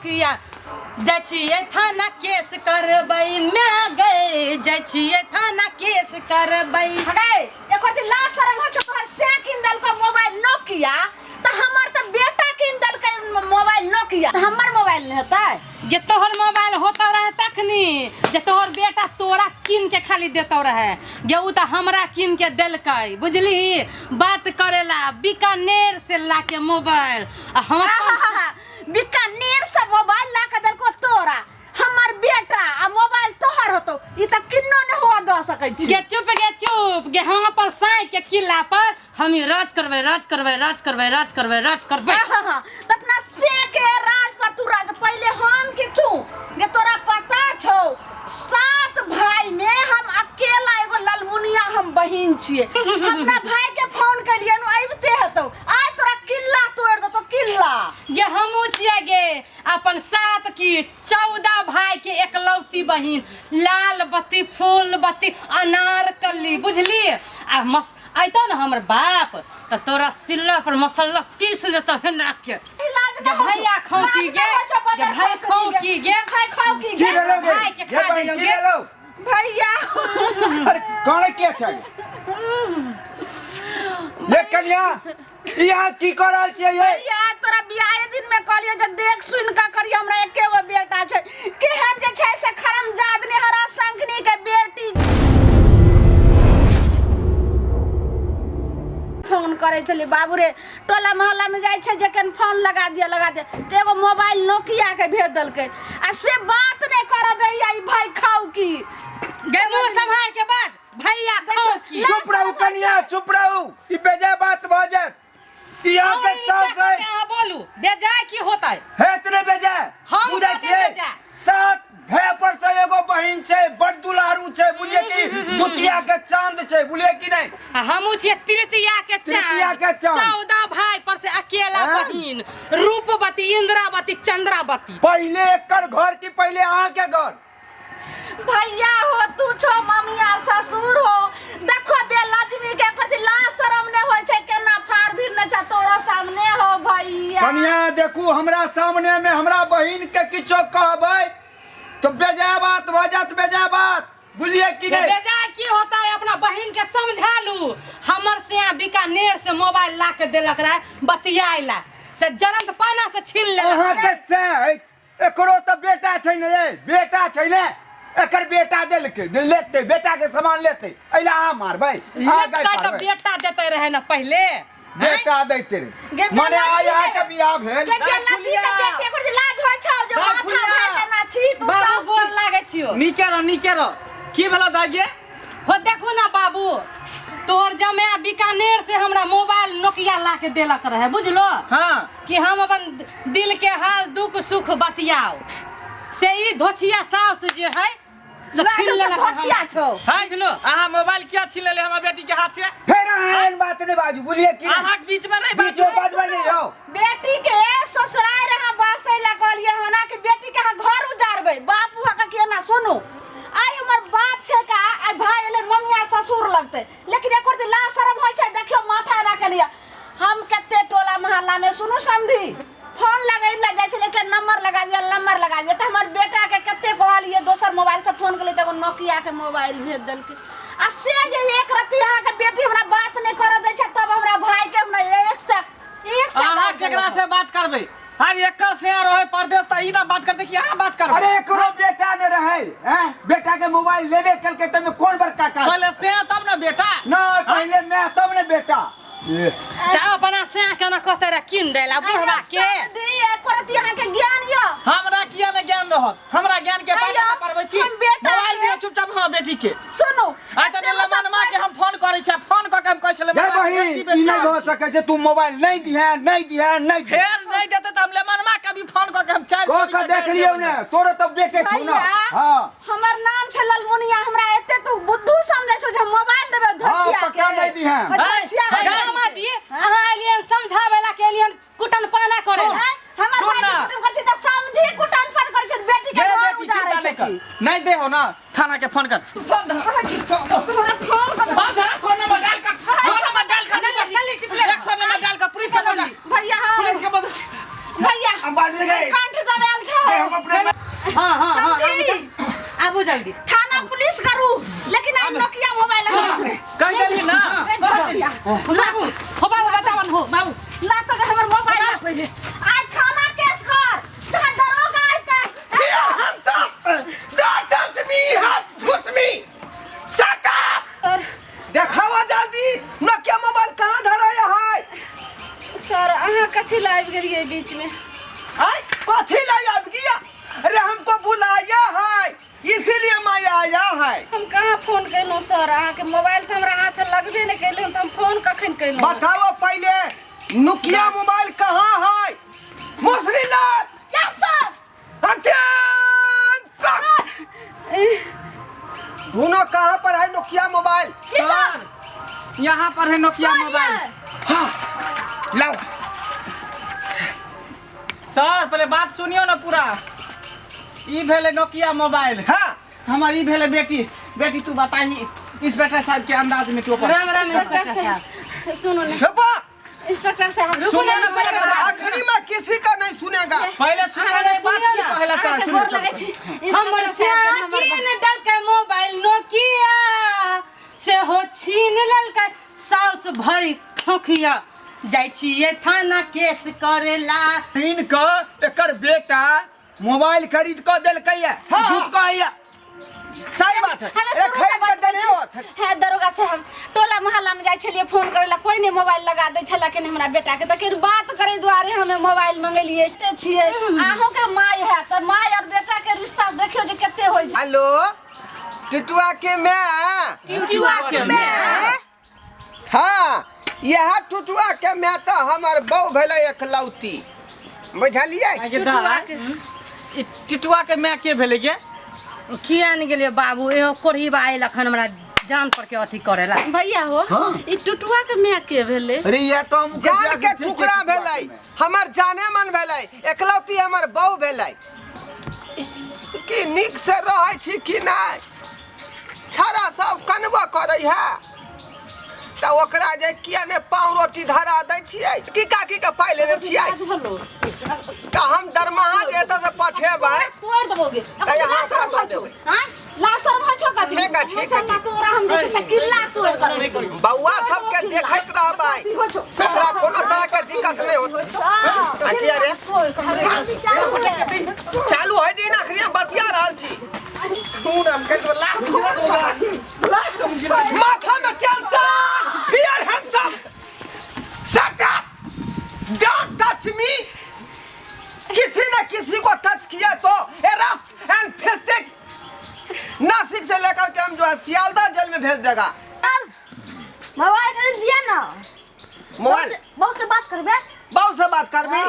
Nokia जछिए थाना case करबै मैं गए जछिए थाना केस करबै हटे एकर ला सरंग हो छ तोहर से किंदल को मोबाइल नोकिया त हमर त बेटा किंदल के मोबाइल नोकिया त हमर मोबाइल नहीं होता जे तोहर मोबाइल होता रहे तखनी जे तोहर बेटा तोरा किन के खाली देतो रहे गे उ त हमरा किन के देलकै बुझली बात करेला बीकानेर से लाके मोबाइल हमरा बीकानेर से मोबाइल ला के देलको तोरा हमर बेटा आ मोबाइल तोहर होतो ई त किन्नो ने हुआ द सकै छी गे चुप गे हम अपन साई के किला पर हम राज करबै राज करबै राज करबै राज करबै राज करबै त अपना से के राज पर तू राज पहले हम कि तू गे तोरा पता छौ 7 भाई में हम अकेला एगो ललमुनिया हम बहिन छिए अपना भाई के फोन कलिए नु आइबते हतो आइ तोरा किल्ला तोड़ दतो किल्ला गे हमहू छिए गे अपन 7 की 14 भाई के एकलौती बहिन लाल बत्ती फूल बत्ती अनारकली बुझली आ मस आइतो न हमर बाप त तोरा सिल्ला पर मसाला पीस लेतो हेना के गे भैया खाऊ की गे भाई खाऊ की गे भाई खाऊ की गे भाई के खा दियो गे भैया अरे कौन क्या चाहिए ये कन्या यहाँ की कर रहल छियै ये भैया तोरा बियाह दिन में कहलिए जे देख सुन का करी हमरा एकेगो बेटा छै केहन जे छै से खरमजाद ने हरा संखनी के बेटी फोन करे चली बाबू रे टोला मोहल्ला में जाय छै जखन फोन लगा दे ते एगो मोबाइल नोकिया के भेज दलकै आ से बात नहीं कर दैया ई भाई खाऊ की गे मुंह संभाल के बात भैया खाऊ की चुप रहू कन्या चुप रहू ई बेजा बात भ जात यहाँ के साथ है कहां बोलू बेजाय की होता है इतने बेजा हम बुझै छियै 7 भाई पर से एगो बहिन छै बड़ दुलारू छै बुझिए कि दुतिया के चांद छै बुझिए कि नहीं हमहू छिए तृतीया के चांद 14 भाई पर से अकेला बहिन रूपवती इंद्रावती चंद्रावती पहले एकर घर की पहले अहाँ के घर भैया हो तू छो ममिया ससुर हो देखो बेलजनी के प्रति ला शरम ने होय छै केना फार भी न छ तोरो सामने हो भैया कन्या देखू हमरा सामने में हमरा बहिन के किछो कहबै तो बेजा बात भ जात बेजा बात बुझिए कि नहीं बेजाय की होता है अपना बहिन के समझा लू हमर से बीकानेर से मोबाइल ला के देलक रहे बतियाइला से जरंत पाना से छीन ले अहाँ के से एकरो तो बेटा छै ने ये बेटा छै ने एकर बेटा देलके लेते बेटा के सामान लेते एला अहाँ मारबै तो बेटा देते रहे ना पहले बेटा देते रे माने आया के बियाह भेल के बेलती के बेटे पर लाज होय छौ जे माथा भाई केना छी तू सब गोर लागे छियो निके रो की भला दागे हो देखो ना बाबू तोहर जमाया बीकानेर से हमरा मोबाइल नोकिया ला के देलक रहे बुझलो हां कि हम अपन दिल के हाल दुख सुख बतियाओ से ई धोछिया सास जे है धोछिया छौ बुझलो आहा मोबाइल किया छीन लेले हमर बेटी के हाथ से फिर एहन बात नहीं बाजू बुझिए कि आहा के बीच में नहीं बीच में बाजबै नहीं हो बेटी के ससुराल रहा बसै लगलिए हना के बेटी के घर उजारबै बापू का केना सुनु आई हमर बाप छै का आई भाई एले मम्मिया ससुर लगते लेकिन एकर ला शरम होय छै देखियो माथा राख लिया हम कते टोला मोहल्ला में सुनु समधी फोन लगाइ ला जाय छै लेकिन नंबर लगा दिया त हमर बेटा के कते कहलिए दोसर मोबाइल से फोन कले त नोकिया के मोबाइल भेज देलके आ से जे एक रति अहाँ के बेटी हमरा बात नहीं कर दै छै तब हमरा भाई के हमरा एक से अहाँ केकरा से बात करबै हर एकर से रहे परदेश त ई ना बात करते कि अहाँ बात करबै अरे एकरो बेटा ने रहे हैं बेटा के मोबाइल लेबे कल के तमे कोन बड़का का पहले से तब ना बेटा ना पहले मैं तब ने बेटा अपना से केना कहते रे किन देला बुढ़वा के दी करती अहाँ के ज्ञान य हमरा किया ने ज्ञान रहत हमरा ज्ञान के बात ना करबै छी मोबाइल दियो चुपचाप हमर बेटी के सुनो आ त लमनमा के हम फोन करै छी फोन क के हम कहै छले बहिन ई नहीं हो सके जे तू मोबाइल नहीं दिहे फेर नहीं देते त हम लमनमा के भी फोन क के हम चार को का देख लियो ने तोरे तो बेटे छौ ना हां हमर नाम छ ललमुनिया हमरा एते तू बुद्धू समझै छौ जे मोबाइल देबे धोछिया के पक्का नहीं दिहे धोछिया मामा जी अहाँ एलियन समझावेला के एलियन कुटन पाना करे हमर भाई कुटन कर छी त समझी कुटन फोन कर छी बेटी के घर उजारे छी नहीं दे हो ना थाना के फोन कर फोन धर फोन धर सोना में डाल कर जल्दी 100 नंबर डाल कर पुलिस के बजा भैया पुलिस के बजा भैया हम बाज गए कंठ दबाल छ हम अपने हाँ हाँ हाँ समझी? आबू जल्दी थाना पुलिस करू लेकिन आई नोकिया मोबाइल है कह देली ना बाबू हो बाबू बतावन हो बाबू ला तो हमर मोबाइल ला पहिले आज थाना केस कर जहां दरोगा आइते hands up don't touch me touch me shut up और देखावा दादी नोकिया मोबाइल कहाँ धराया है सर अहाँ कथी लाइव गेलिए बीच में आई कथी लाई अब गया अरे हमको बुलाया है इसीलिए मैं आया है हम कहाँ फोन कैलू सर अहाँ के मोबाइल तो हमरा हाथ लगबे नहीं कैलू तो हम फोन कखन कैलू बताओ पहले नोकिया मोबाइल कहाँ है मुसरी लाल यस सर अटेंशन दोनों कहाँ पर है नोकिया मोबाइल सर यहाँ पर है नोकिया मोबाइल लाओ सर पहले बात सुनियो ना पूरा ई भेले नोकिया मोबाइल हाँ हमारी ई भेले बेटी बेटी तू बताही इंस्पेक्टर साहब के अंदाज में तू राम राम इंस्पेक्टर साहब सुनो ना छुपा इंस्पेक्टर साहब सुनो ना पहले आखिरी में किसी का नहीं सुनेगा पहले सुनियो ना बात की पहला चाह सुनियो हमर से किन दल के मोबाइल नोकिया से हो छीन ललका साउस भरी खोखिया जाइ छिए थाना केस करेला इनका एकर बेटा मोबाइल खरीद कर देलकै है झूठ कहैया सही बात है एक खरीद कर देने होत है है दरोगा साहब टोला मोहल्ला में जाय छलिए फोन करेला कोई नहीं मोबाइल लगा दै छला के हमरा बेटा के त के बात करे दुआरे हमें मोबाइल मंगेलिए ते छिए आहो के माय है त माय और बेटा के रिश्ता देखियो जे कते होय छै हेलो टिटुआ के मैं टिटिवा के मैं हाँ यह टुटुआ के मैं तो हमार बहू भेले एकलौती बुझलिए आगे दा ई टिटुआ के मैं के भेले के किया नहीं गेलिए बाबू एहो कोढ़ी बाई लखन हमरा जान पर के अथी करेला भैया हो ई टुटुआ के मैं के भेले अरे ये तो हम जान के टुकड़ा भेले हमार जाने मन भेले एकलौती हमार बहू भेले कि निक से रहै छी कि नहीं छाड़ा सब कनबो करै है त ओकरा जे किया ने पाव रोटी धरा दै छियै की काकी के पाइ लेने छियै त हम दरमाहा जे एतऽ से पठेबै तोड़ देबोगे त यहाँ से बता देबै हां लासर भछो का ठीक है, ठीक है। तोरा हम जे छै किल्ला सोड़ करे बौआ सबके देखैत रहबै ओकरा कोनो तरह के दिक्कत नहीं होत अच्छा रे चालू है दिन अखनी बतिया रहल छी सुन हम के तो लास्ट गिरा दोगा लास्ट हम गिरा माथा में tension fear hands up shut up don't touch me किसी ने किसी को टच किया तो अरेस्ट एंड फेसिक नासिक से लेकर के हम जो है सियालदह जेल में भेज देगा मोबाइल कर दिया ना मोबाइल बहुत से बात करबे बहुत से बात करबी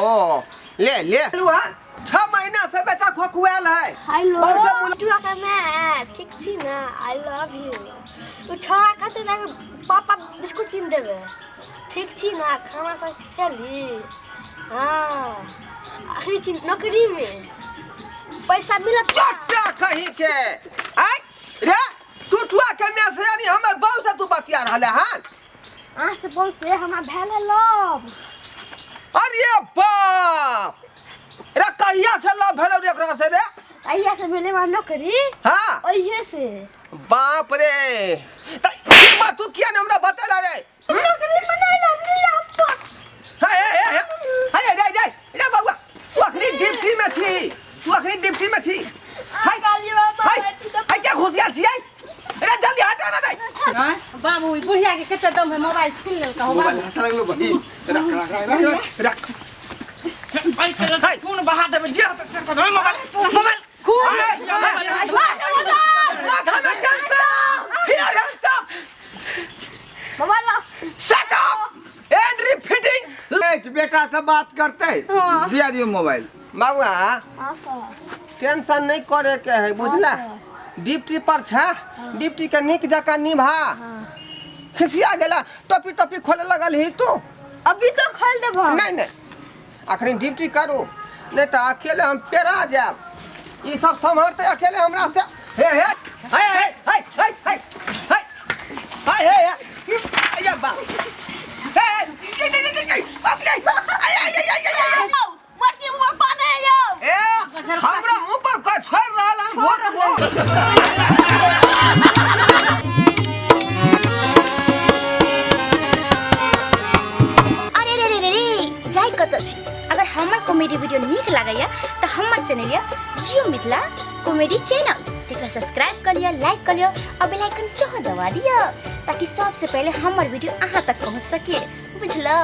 ओ ले ले लुहा 6 महीना से बेटा खोखुआल है हेलो बहुत से मुला- टुआ का मैं ठीक छी ना आई लव यू तू छा कहते ना पापा बिस्कुट किन देबे ठीक छी ना खाना सब खेली हां आखिरी छी नौकरी में पैसा मिलत चट्टा कहीं के आई रे टुटुआ के मैं से यानी हमर बहू से तू बतिया रहले हन आ से बहुत से हमरा भेले लव अरे बाप रे कहिया से लव भेलौ रे एकरा से रे आइया से मिले वाला नौकरी हां ओइहे से बाप रे त ई बात तू किया ने हमरा बतेला रे नौकरी बनाइला मिला हे हे हे रे रे बाबा तू अखनी डिप्टी में छी तू अखनी डिप्टी में छी हाय गाली बाबा हाय क्या घुसिया छी रे जल्दी हटा ना दे बाबू ई बुढ़िया के कते दम है मोबाइल छीन लेलका हो बाबू हाथ लगलो बही रख रख भाई कर खून बहा देबे जे हत से कर मोबाइल मोबाइल खून माथा में tension fear hands up mobile ला शट अप एंड रिपीटिंग लेच बेटा से बात करते दिया दियो मोबाइल बाबूआ आसा टेंशन नहीं करे के है बुझला डिप्टी पर छा डिप्टी के निक जका निभा खिसिया गेला टोपी टोपी खोले लगल ही तू अभी तो खोल देबो नहीं नहीं आखिर ड्यूटी करू नहीं तो अकेले हम पेरा जाब ये सब संभालते अकेले हमरा से हे हे हाय हाय हाय हाय हाय हाय हाय हाय या बा हे बाप रे आय आय आय आय कहत अछि अगर हमर कॉमेडी वीडियो नीक लागैया तो हमर चैनल या जियो मिथिला कॉमेडी चैनल तेकरा सब्सक्राइब कर लिया, लाइक कर लिया और बेल आइकन सेहो दबा दिया ताकि सबसे पहले हमर वीडियो अहाँ तक पहुंच सके, बुझलो।